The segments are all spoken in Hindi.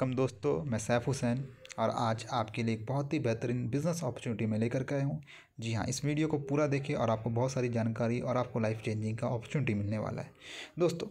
कम दोस्तों, मैं सैफ हुसैन और आज आपके लिए एक बहुत ही बेहतरीन बिज़नेस अपॉर्चुनिटी मैं लेकर के आया हूँ। जी हाँ, इस वीडियो को पूरा देखिए और आपको बहुत सारी जानकारी और आपको लाइफ चेंजिंग का अपॉर्चुनिटी मिलने वाला है। दोस्तों,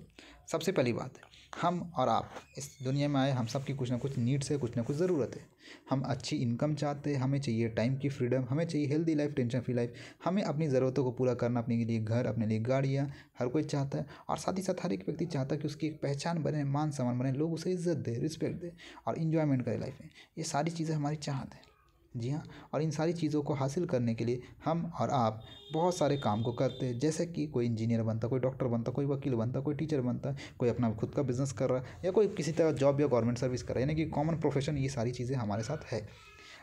सबसे पहली बात, हम और आप इस दुनिया में आए, हम सब की कुछ ना कुछ नीड्स है, कुछ ना कुछ ज़रूरत है। हम अच्छी इनकम चाहते हैं, हमें चाहिए टाइम की फ्रीडम, हमें चाहिए healthy life, tension free life. हमें अपनी ज़रूरतों को पूरा करना, अपने लिए घर, अपने लिए गाड़ियाँ, हर कोई चाहता है। और साथ ही साथ हर एक व्यक्ति चाहता है कि उसकी एक पहचान बने, मान सम्मान बने, लोग उसे इज्जत दे, रिस्पेक्ट दे और इन्जॉयमेंट करे लाइफ में। ये सारी चीज़ें हमारी चाहत है। जी हाँ, और इन सारी चीज़ों को हासिल करने के लिए हम और आप बहुत सारे काम को करते हैं। जैसे कि कोई इंजीनियर बनता, कोई डॉक्टर बनता, कोई वकील बनता, कोई टीचर बनता, कोई अपना खुद का बिजनेस कर रहा है या कोई किसी तरह जॉब या गवर्नमेंट सर्विस कर रहा है, यानी कि कॉमन प्रोफेशन। ये सारी चीज़ें हमारे साथ है।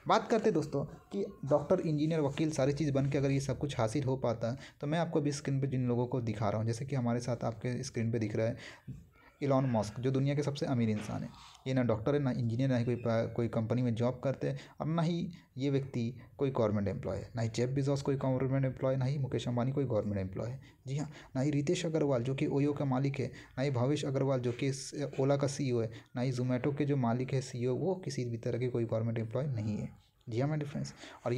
बात करते दोस्तों कि डॉक्टर, इंजीनियर, वकील सारी चीज़ बन के अगर ये सब कुछ हासिल हो पाता है तो मैं आपको अभी स्क्रीन पे जिन लोगों को दिखा रहा हूँ, जैसे कि हमारे साथ आपके स्क्रीन पे दिख रहा है इलॉन मस्क, जो दुनिया के सबसे अमीर इंसान है। ये ना डॉक्टर है, ना इंजीनियर, ना ही कोई कंपनी में जॉब करते हैं और ना ही ये व्यक्ति कोई गवर्नमेंट एम्प्लॉय है। ना ही जेफ बेजोस कोई गवर्नमेंट एम्प्लॉय, ना ही मुकेश अंबानी कोई गवर्नमेंट एम्प्लॉय है। जी हाँ, ना ही रितेश अग्रवाल जो कि ओयो का मालिक है, ना ही भावेश अग्रवाल जो कि ओला का सीईओ है, ना ही जोमेटो के जो मालिक है सीईओ, वो किसी भी तरह के कोई गवर्नमेंट एम्प्लॉय नहीं है। जी हाँ, मैं डिफरेंस। और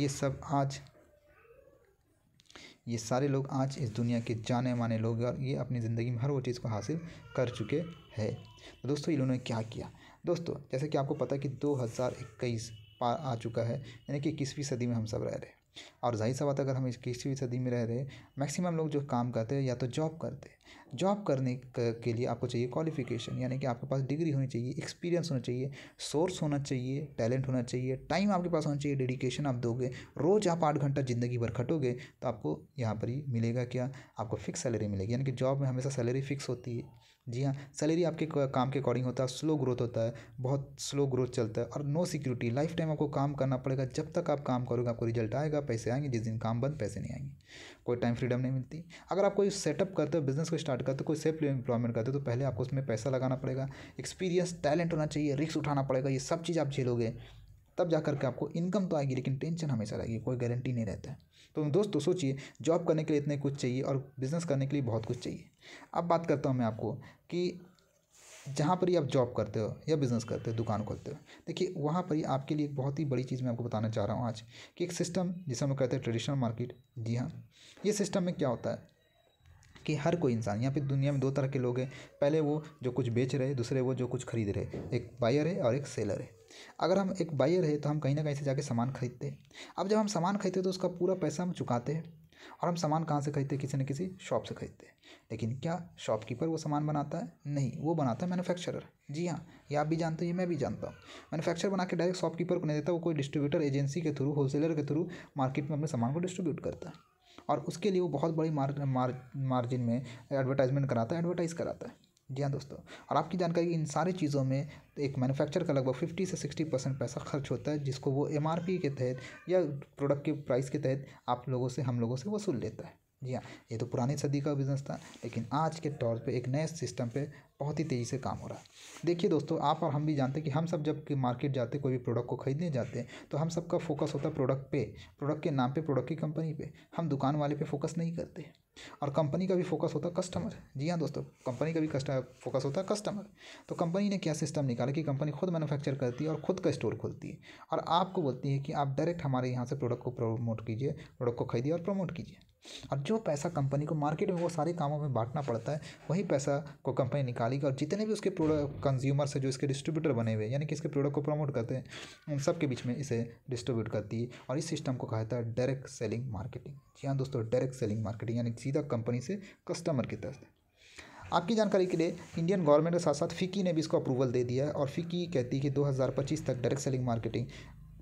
ये सारे लोग आज इस दुनिया के जाने माने लोग और ये अपनी ज़िंदगी में हर वो चीज़ को हासिल कर चुके हैं। तो दोस्तों, इन्होंने क्या किया? दोस्तों, जैसे कि आपको पता है कि 2021 पार आ चुका है, यानी कि 21वीं सदी में हम सब रह रहे हैं। और जाहिर सा बात, अगर हम 21वीं सदी में रह रहे हैं, मैक्सिमम लोग जो काम करते हैं या तो जॉब करते हैं। जॉब करने के लिए आपको चाहिए क्वालिफिकेशन, यानी कि आपके पास डिग्री होनी चाहिए, एक्सपीरियंस होना चाहिए, सोर्स होना चाहिए, टैलेंट होना चाहिए, टाइम आपके पास होना चाहिए, डेडिकेशन आप दोगे। रोज़ आप 8 घंटा ज़िंदगी भर खटोगे तो आपको यहाँ पर ही मिलेगा क्या? आपको फिक्स सैलरी मिलेगी, यानी कि जॉब में हमेशा सैलरी फिक्स होती है। जी हाँ, सैलरी आपके काम के अकॉर्डिंग होता है, स्लो ग्रोथ होता है, बहुत स्लो ग्रोथ चलता है और नो सिक्योरिटी। लाइफ टाइम आपको काम करना पड़ेगा। जब तक आप काम करोगे आपको रिजल्ट आएगा, पैसे आएंगे। जिस दिन काम बंद, पैसे नहीं आएंगे। कोई टाइम फ्रीडम नहीं मिलती। अगर आप कोई सेटअप करते हो, बिजनेस को स्टार्ट करते हो, कोई सेल्फ एम्प्लॉयमेंट करते हो, तो पहले आपको उसमें पैसा लगाना पड़ेगा, एक्सपीरियंस, टैलेंट होना चाहिए, रिस्क उठाना पड़ेगा। ये सब चीज़ आप झेलोगे तब जा करके आपको इनकम तो आएगी, लेकिन टेंशन हमेशा रहेगी, कोई गारंटी नहीं रहता है। तो दोस्तों सोचिए, जॉब करने के लिए इतने कुछ चाहिए और बिज़नेस करने के लिए बहुत कुछ चाहिए। अब बात करता हूँ मैं आपको कि जहाँ पर ही आप जॉब करते हो या बिज़नेस करते हो, दुकान खोलते हो, देखिए वहाँ पर ही आपके लिए एक बहुत ही बड़ी चीज़ मैं आपको बताना चाह रहा हूँ आज, कि एक सिस्टम जिसे हम कहते हैं ट्रेडिशनल मार्केट। जी हाँ, ये सिस्टम में क्या होता है कि हर कोई इंसान, यहाँ पे दुनिया में दो तरह के लोग हैं। पहले वो जो कुछ बेच रहे हैं, दूसरे वो जो कुछ खरीद रहे हैं। एक बायर है और एक सेलर है। अगर हम एक बायर है तो हम कहीं ना कहीं से जाके सामान खरीदते हैं। अब जब हम सामान खरीदते हैं तो उसका पूरा पैसा हम चुकाते हैं। और हम सामान कहाँ से खरीदते हैं? किसी न किसी शॉप से खरीदते हैं। लेकिन क्या शॉपकीपर वो सामान बनाता है? नहीं, वो बनाता है मैन्युफैक्चरर। जी हाँ, ये आप भी जानते हो, ये मैं भी जानता हूँ। मैन्युफैक्चर बना के डायरेक्ट शॉपकीपर को नहीं देता, वो कोई डिस्ट्रीब्यूटर एजेंसी के थ्रू, होलसेलर के थ्रू मार्केट में अपने सामान को डिस्ट्रीब्यूट करता है। और उसके लिए वो बहुत बड़ी मार्जिन में एडवर्टाइजमेंट कराता है, एडवर्टाइज़ कराता है। जी हाँ दोस्तों, और आपकी जानकारी कि इन सारी चीज़ों में एक मैन्युफैक्चर का लगभग 50 से 60% पैसा खर्च होता है, जिसको वो एमआरपी के तहत या प्रोडक्ट के प्राइस के तहत आप लोगों से, हम लोगों से वसूल लेता है। जी हाँ, ये तो पुरानी सदी का बिजनेस था, लेकिन आज के तौर पे एक नए सिस्टम पे बहुत ही तेज़ी से काम हो रहा है। देखिए दोस्तों, आप और हम भी जानते हैं कि हम सब जब कि मार्केट जाते हैं, कोई भी प्रोडक्ट को खरीदने जाते हैं, तो हम सबका फोकस होता है प्रोडक्ट पे, प्रोडक्ट के नाम पे, प्रोडक्ट की कंपनी पे। हम दुकान वाले पे फोकस नहीं करते। और कंपनी का भी फोकस होता है कस्टमर। जी हाँ दोस्तों, कंपनी का भी फोकस होता है कस्टमर। तो कंपनी ने क्या सिस्टम निकाला कि कंपनी खुद मैन्युफैक्चर करती है और खुद का स्टोर खोलती है और आपको बोलती है कि आप डायरेक्ट हमारे यहाँ से प्रोडक्ट को प्रमोट कीजिए, प्रोडक्ट को खरीदिए और प्रमोट कीजिए। और जो पैसा कंपनी को मार्केट में वो सारे कामों में बांटना पड़ता है, वही पैसा को कंपनी निकालेगी और जितने भी उसके प्रोडक्ट कंज्यूमर्स है, जो इसके डिस्ट्रीब्यूटर बने हुए हैं, यानी कि इसके प्रोडक्ट को प्रमोट करते हैं, उन सब के बीच में इसे डिस्ट्रीब्यूट करती है। और इस सिस्टम को कहा जाता है डायरेक्ट सेलिंग मार्केटिंग। जी हाँ दोस्तों, डायरेक्ट सेलिंग मार्केटिंग, यानी सीधा कंपनी से कस्टमर की तरफ। आपकी जानकारी के लिए इंडियन गवर्नमेंट के साथ साथ फिकी ने भी इसको अप्रूवल दे दिया है और फिकी कहती है कि 2025 तक डायरेक्ट सेलिंग मार्केटिंग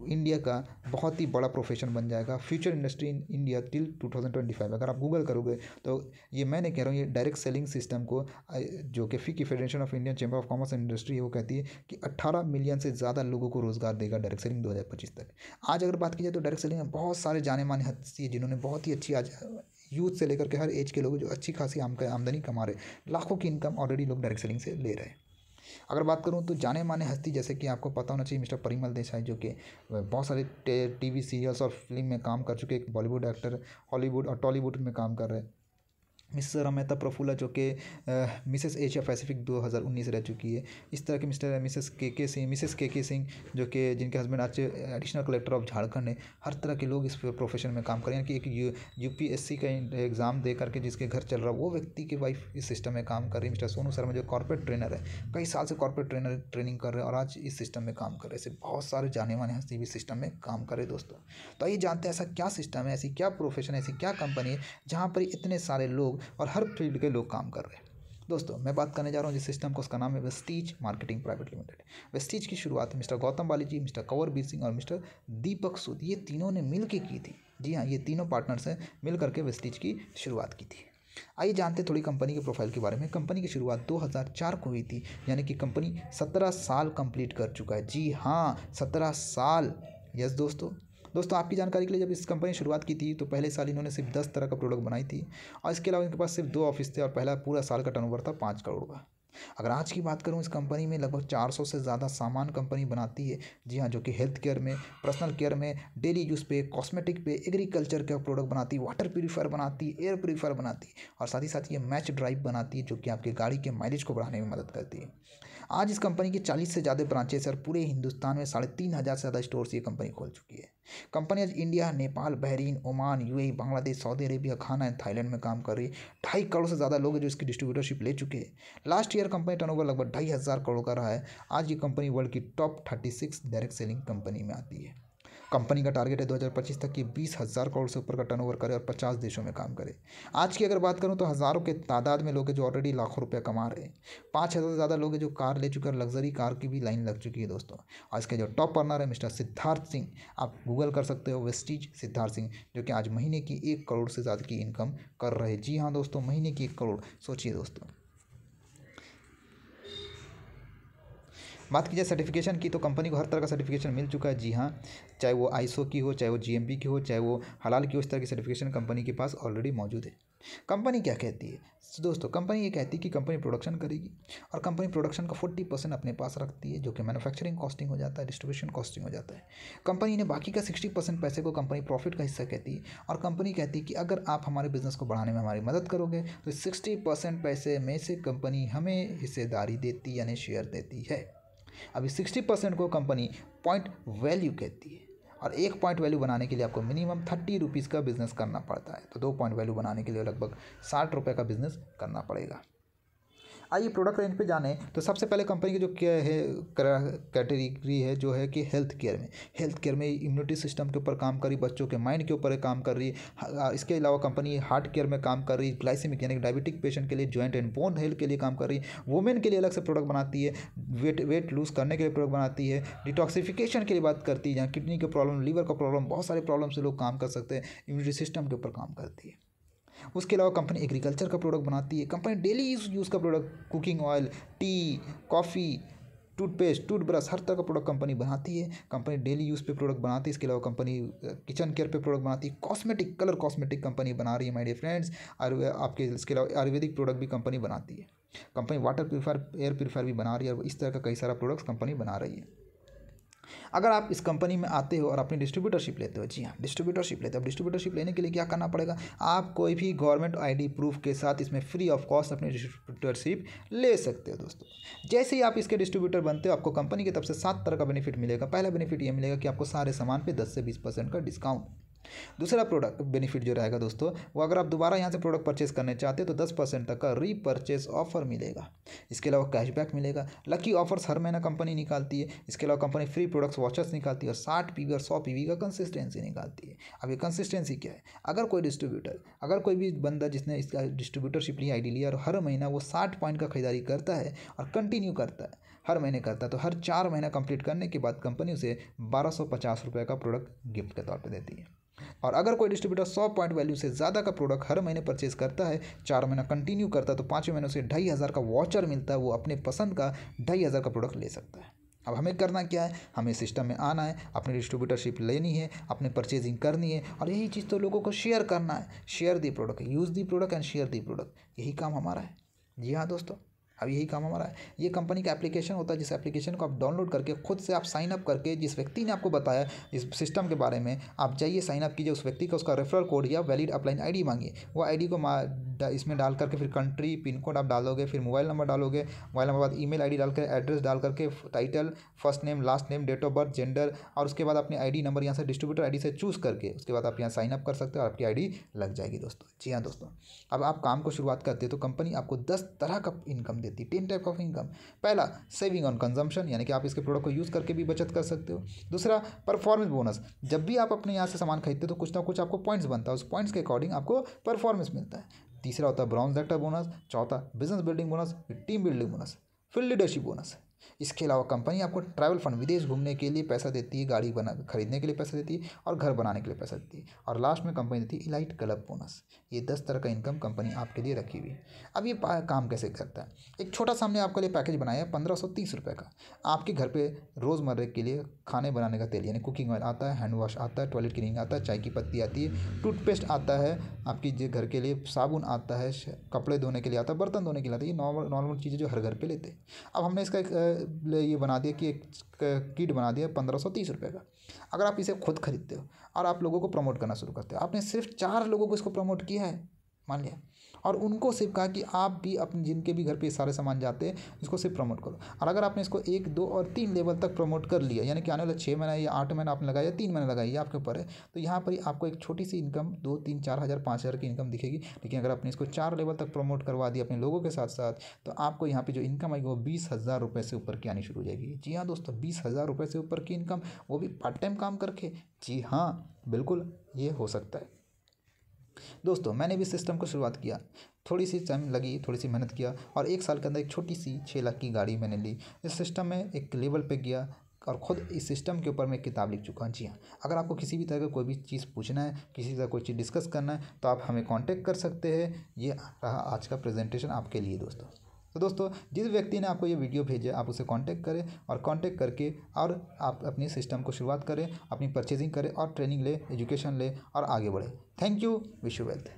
इंडिया का बहुत ही बड़ा प्रोफेशन बन जाएगा। Future industry in India till 2025। अगर आप गूगल करोगे तो ये मैं नहीं कह रहा हूँ, ये डायरेक्ट सेलिंग सिस्टम को जो कि फिकी federation of Indian chamber of commerce and industry है, वो कहती है कि 18 मिलियन से ज़्यादा लोगों को रोजगार देगा डायरेक्ट सेलिंग 2025 तक। आज अगर बात की जाए तो डायरेक्ट सेलिंग में बहुत सारे जाने माने हस्ती है, जिन्होंने बहुत ही अच्छी, आज यूथ से लेकर के हर एज के लोग जो अच्छी खासी आमदनी कमा रहे, लाखों की इनकम ऑलरेडी लोग डायरेक्ट सेलिंग से ले रहे हैं। अगर बात करूँ तो जाने माने हस्ती, जैसे कि आपको पता होना चाहिए मिस्टर परिमल देसाई, जो कि बहुत सारे टीवी सीरियल्स और फिल्म में काम कर चुके एक बॉलीवुड एक्टर, हॉलीवुड और टॉलीवुड में काम कर रहे हैं। मिसेस रमेता प्रफुल्ला जो कि मिसेस एशिया पैसिफिक 2019 रह चुकी है। इस तरह के मिस्टर मिसेस के के सिंह जो कि जिनके हस्बैंड आज एडिशनल कलेक्टर ऑफ झारखंड है। हर तरह के लोग इस प्रोफेशन में काम करें, यानी कि एक यूपीएससी का एग्ज़ाम दे करके जिसके घर चल रहा है वो व्यक्ति की वाइफ इस सिस्टम में काम कर रही है। मिस्टर सोनू शर्मा जो कॉर्पोरेट ट्रेनर है, कई साल से कॉर्पोरेट ट्रेनिंग कर रहे हैं और आज इस सिस्टम में काम कर रहे हैं। ऐसे बहुत सारे जाने माने हस्ती भी सिस्टम में काम कर रहे दोस्तों। तो आइए जानते हैं ऐसा क्या सिस्टम है, ऐसी क्या प्रोफेशन है, ऐसी क्या कंपनी है जहाँ पर इतने सारे लोग और हर फील्ड के लोग काम कर रहे हैं। दोस्तों मैं बात करने जा रहा हूँ जिस सिस्टम को, उसका नाम है Vestige marketing private limited. Vestige की शुरुआत मिस्टर गौतम बालीजी, मिस्टर कंवरबीर सिंह और मिस्टर दीपक सूद, ये तीनों ने मिल के की थी। जी हाँ, ये तीनों पार्टनर्स हैं मिल करके वेस्टीज की शुरुआत की थी। आइए जानते थोड़ी कंपनी के प्रोफाइल के बारे में। कंपनी की शुरुआत 2004 को हुई थी, यानी कि कंपनी 17 साल कंप्लीट कर चुका है। जी हाँ, 17 साल। यस दोस्तों आपकी जानकारी के लिए, जब इस कंपनी ने शुरुआत की थी तो पहले साल इन्होंने सिर्फ 10 तरह का प्रोडक्ट बनाई थी और इसके अलावा इनके पास सिर्फ 2 ऑफिस थे और पहला पूरा साल का टर्नओवर था 5 करोड़ का। अगर आज की बात करूं, इस कंपनी में लगभग 400 से ज़्यादा सामान कंपनी बनाती है। जी हाँ, जो कि हेल्थ केयर में, पर्सनल केयर में, डेली यूज़ पे, कॉस्मेटिक पे, एग्रीकल्चर का प्रोडक्ट बनाती है, वाटर प्यूरीफायर बनाती है, एयर प्यूरीफायर बनाती है और साथ ही साथ ये मैच ड्राइव बनाती है जो कि आपकी गाड़ी के माइलेज को बढ़ाने में मदद करती है। आज इस कंपनी की 40 से ज़्यादा ब्रांचेस और पूरे हिंदुस्तान में 3,500 से ज़्यादा स्टोर्स ये कंपनी खोल चुकी है। कंपनी आज India, Nepal, Bahrain, Oman, UAE, Bangladesh, Saudi Arabia, Ghana and Thailand में काम कर रही है। 2.5 करोड़ से ज़्यादा लोग हैं जो इसकी डिस्ट्रीब्यूटरशिप ले चुके हैं। लास्ट ईयर कंपनी टर्नओवर लगभग 2,500 करोड़ का रहा है। आज ये कंपनी वर्ल्ड की टॉप 36 डायरेक्ट सेलिंग कंपनी में आती है। कंपनी का टारगेट है 2025 तक कि 20,000 करोड़ से ऊपर का टर्नओवर करे और 50 देशों में काम करे। आज की अगर बात करूं तो हज़ारों के तादाद में लोग हैं जो ऑलरेडी लाखों रुपए कमा रहे हैं। 5,000 से ज़्यादा लोग हैं जो कार ले चुके हैं और लग्जरी कार की भी लाइन लग चुकी है दोस्तों। आज के जो टॉप अर्नर है मिस्टर सिद्धार्थ सिंह, आप गूगल कर सकते हो वेस्टीज सिद्धार्थ सिंह, जो कि आज महीने की 1 करोड़ से ज़्यादा की इनकम कर रहे हैं। जी हाँ दोस्तों, महीने की 1 करोड़, सोचिए दोस्तों। बात की जाए सर्टिफिकेशन की तो कंपनी को हर तरह का सर्टिफिकेशन मिल चुका है। जी हाँ, चाहे वो आईएसओ की हो, चाहे वो जीएमपी की हो, चाहे वो हलाल की हो, इस तरह की सर्टिफिकेशन कंपनी के पास ऑलरेडी मौजूद है। कंपनी क्या कहती है दोस्तों? कंपनी ये कहती है कि कंपनी प्रोडक्शन करेगी और कंपनी प्रोडक्शन का 40% अपने पास रखती है, जो कि मैन्युफैक्चरिंग कॉस्टिंग हो जाता है, डिस्ट्रीब्यूशन कॉस्टिंग हो जाता है। कंपनी ने बाकी का 60% पैसे को कंपनी प्रॉफिट का हिस्सा कहती है और कंपनी कहती है कि अगर आप हमारे बिजनेस को बढ़ाने में हमारी मदद करोगे तो 60% पैसे में से कंपनी हमें हिस्सेदारी देती यानी शेयर देती है। अभी 60% को कंपनी पॉइंट वैल्यू कहती है और 1 पॉइंट वैल्यू बनाने के लिए आपको मिनिमम 30 रुपीज़ का बिजनेस करना पड़ता है। तो 2 पॉइंट वैल्यू बनाने के लिए लगभग 60 रुपये का बिजनेस करना पड़ेगा। आइए प्रोडक्ट रेंज पे जाने तो सबसे पहले कंपनी की जो क्या है कैटेगरी है जो है कि हेल्थ केयर में इम्यूनिटी सिस्टम के ऊपर काम कर रही, बच्चों के माइंड के ऊपर काम कर रही है। इसके अलावा कंपनी हार्ट केयर में काम कर रही है, ग्लाइसेमिक यानी डायबिटिक पेशेंट के लिए, जॉइंट एंड बोन हेल्थ के लिए काम कर रही है, वुमेन के लिए अलग से प्रोडक्ट बनाती है, वेट लूज करने के लिए प्रोडक्ट बनाती है, डिटॉक्सिफिकेशन के लिए बात करती है, जहाँ किडनी का प्रॉब्लम, लीवर का प्रॉब्लम, बहुत सारे प्रॉब्लम से लोग काम कर सकते हैं, इम्यूनिटी सिस्टम के ऊपर काम करती है। उसके अलावा कंपनी एग्रीकल्चर का प्रोडक्ट बनाती है। कंपनी डेली यूज़ का product, cooking oil, tea, coffee, toothpaste, toothbrush, हर तरह का प्रोडक्ट कंपनी बनाती है। कंपनी डेली यूज़ पे प्रोडक्ट बनाती है। इसके अलावा कंपनी किचन केयर पे प्रोडक्ट बनाती है। कॉस्मेटिक, कलर कॉस्मेटिक कंपनी बना रही है माय डियर फ्रेंड्स। आपके इसके अलावा आयुर्वेदिक प्रोडक्ट भी कंपनी बनाती है। Company water purifier, air purifier भी बना रही है और इस तरह का कई सारा प्रोडक्ट्स कंपनी बना रही है। अगर आप इस कंपनी में आते हो और अपनी डिस्ट्रीब्यूटरशिप लेते हो, जी हाँ डिस्ट्रीब्यूटरशिप लेते हो। अब डिस्ट्रीब्यूटरशिप लेने के लिए क्या करना पड़ेगा? आप कोई भी गवर्नमेंट आईडी प्रूफ के साथ इसमें फ्री ऑफ कॉस्ट अपनी डिस्ट्रीब्यूटरशिप ले सकते हो दोस्तों। जैसे ही आप इसके डिस्ट्रीब्यूटर बनते हो, आपको कंपनी की तरफ से 7 तरह का बेनिफिट मिलेगा। पहला बेनिफिट ये मिलेगा कि आपको सारे सामान पे 10 से 20% का डिस्काउंट। दूसरा प्रोडक्ट बेनिफिट जो रहेगा दोस्तों, वो अगर आप दोबारा यहाँ से प्रोडक्ट परचेस करने चाहते हो तो 10% तक का रीपरचेस ऑफर मिलेगा। इसके अलावा कैशबैक मिलेगा। लकी ऑफर्स हर महीना कंपनी निकालती है। इसके अलावा कंपनी फ्री प्रोडक्ट्स वाचर्स निकालती है और 60 पीवी और 100 पीवी का कंसिस्टेंसी निकालती है। अब ये कंसिस्टेंसी क्या है? अगर कोई भी बंदा जिसने इसका डिस्ट्रीब्यूटरशिप लिया, आईडी लिया और हर महीना वो 60 पॉइंट का खरीदारी करता है और कंटिन्यू करता है, हर महीने करता है, तो हर 4 महीना कंप्लीट करने के बाद कंपनी उसे 1250 रुपये का प्रोडक्ट गिफ्ट के तौर पर देती है। और अगर कोई डिस्ट्रीब्यूटर 100 पॉइंट वैल्यू से ज़्यादा का प्रोडक्ट हर महीने परचेज करता है, 4 महीना कंटिन्यू करता है, तो 5वें महीने से 2,500 का वॉचर मिलता है। वो अपने पसंद का 2,500 का प्रोडक्ट ले सकता है। अब हमें करना क्या है? हमें सिस्टम में आना है, अपनी डिस्ट्रीब्यूटरशिप लेनी है, अपनी परचेजिंग करनी है और यही चीज़ तो लोगों को शेयर करना है। Share the product, use the product and share the product, यही काम हमारा है। जी हाँ दोस्तों, अब यही काम हमारा है। ये कंपनी का एप्लीकेशन होता है, जिस एप्लीकेशन को आप डाउनलोड करके खुद से आप साइन अप करके, जिस व्यक्ति ने आपको बताया इस सिस्टम के बारे में, आप जाइए साइन अप कीजिए उस व्यक्ति का, उसका रेफरल कोड या वैलिड अपलाइन आईडी मांगिए। वो आईडी को इसमें डाल करके फिर कंट्री, पिन कोड आप डालोगे, फिर मोबाइल नंबर डालोगे, मोबाइल नंबर बाद ईमेल आईडी डाल कर, एड्रेस डाल करके, title, first name, last name, date of birth, gender, और उसके बाद अपनी आईडी नंबर यहाँ से डिस्ट्रीब्यूटर आईडी से चूज़ करके उसके बाद आप यहाँ साइन अप कर सकते हो और आपकी आईडी लग जाएगी दोस्तों। जी हाँ दोस्तों, अब आप काम को शुरुआत करते हो तो कंपनी आपको 10 तरह का इनकम देती है, 10 टाइप ऑफ इनकम। पहला, सेविंग ऑन कंजम्पशन, यानी कि आप इसके प्रोडक्ट को यूज़ करके भी बचत कर सकते हो। दूसरा, परफॉर्मेंस बोनस, जब भी आप अपने यहाँ से सामान खरीदते हो तो कुछ ना कुछ आपको पॉइंट्स बनता है, उस पॉइंट्स के अकॉर्डिंग आपको परफॉर्मेंस मिलता है। तीसरा होता है ब्राउन सेक्टर बोनस। चौथा, business building bonus, team building bonus, field leadership bonus. इसके अलावा कंपनी आपको ट्रैवल फंड, विदेश घूमने के लिए पैसा देती है, गाड़ी खरीदने के लिए पैसा देती है और घर बनाने के लिए पैसा देती है। और लास्ट में कंपनी देती है इलाइट क्लब बोनस। ये 10 तरह का इनकम कंपनी आपके लिए रखी हुई है। अब ये काम कैसे करता है? एक छोटा सा हमने आपके लिए पैकेज बनाया है 1530 रुपये का। आपके घर पे रोज़मर्रा के लिए खाने बनाने का तेल यानी कुकिंग ऑयल आता है, हैंड वॉश आता है, टॉयलेट क्लीनिंग आता है, चाय की पत्ती आती है, टूथपेस्ट आता है, आपकी जो घर के लिए साबुन आता है, कपड़े धोने के लिए आता है, बर्तन धोने के लिए आता है। ये नॉर्मल चीज़ें जो हर घर पे लेते हैं। अब हमने इसका ये बना दिया कि एक किट बना दिया 1530 रुपये का। अगर आप इसे खुद खरीदते हो और आप लोगों को प्रमोट करना शुरू करते हो, आपने सिर्फ 4 लोगों को इसको प्रमोट किया है मान लिया, और उनको सिर्फ कहा कि आप भी अपने जिनके भी घर पे सारे सामान जाते हैं इसको सिर्फ प्रमोट करो। और अगर आपने इसको 1, 2 और 3 लेवल तक प्रमोट कर लिया, यानी कि आने वाले 6 महीना या 8 महीना आपने लगाया, 3 महीने लगाई, ये आपके ऊपर है, तो यहाँ पर ही आपको एक छोटी सी इनकम 2, 3, 4 हज़ार, 5 हज़ार की इनकम दिखेगी। लेकिन अगर आपने इसको 4 लेवल तक प्रमोट करवा दिया अपने लोगों के साथ साथ, तो आपको यहाँ पर जो इनकम आएगी वो 20,000 रुपये से ऊपर की आनी शुरू हो जाएगी। जी हाँ दोस्तों, 20,000 रुपये से ऊपर की इनकम, वो भी पार्ट टाइम काम करके। जी हाँ, बिल्कुल ये हो सकता है दोस्तों। मैंने भी सिस्टम को शुरुआत किया, थोड़ी सी टाइम लगी, थोड़ी सी मेहनत किया, और 1 साल के अंदर एक छोटी सी 6 लाख की गाड़ी मैंने ली। इस सिस्टम में एक लेवल पे गया और ख़ुद इस सिस्टम के ऊपर मैं एक किताब लिख चुका हूँ। जी हाँ, अगर आपको किसी भी तरह का कोई भी चीज़ पूछना है, किसी तरह कोई चीज़ डिस्कस करना है, तो आप हमें कांटेक्ट कर सकते हैं। ये रहा आज का प्रेजेंटेशन आपके लिए दोस्तों। तो दोस्तों, जिस व्यक्ति ने आपको ये वीडियो भेजा आप उसे कांटेक्ट करें, और कांटेक्ट करके और आप अपनी सिस्टम को शुरुआत करें, अपनी परचेजिंग करें और ट्रेनिंग ले, एजुकेशन ले और आगे बढ़े। Thank you, wish you wealth.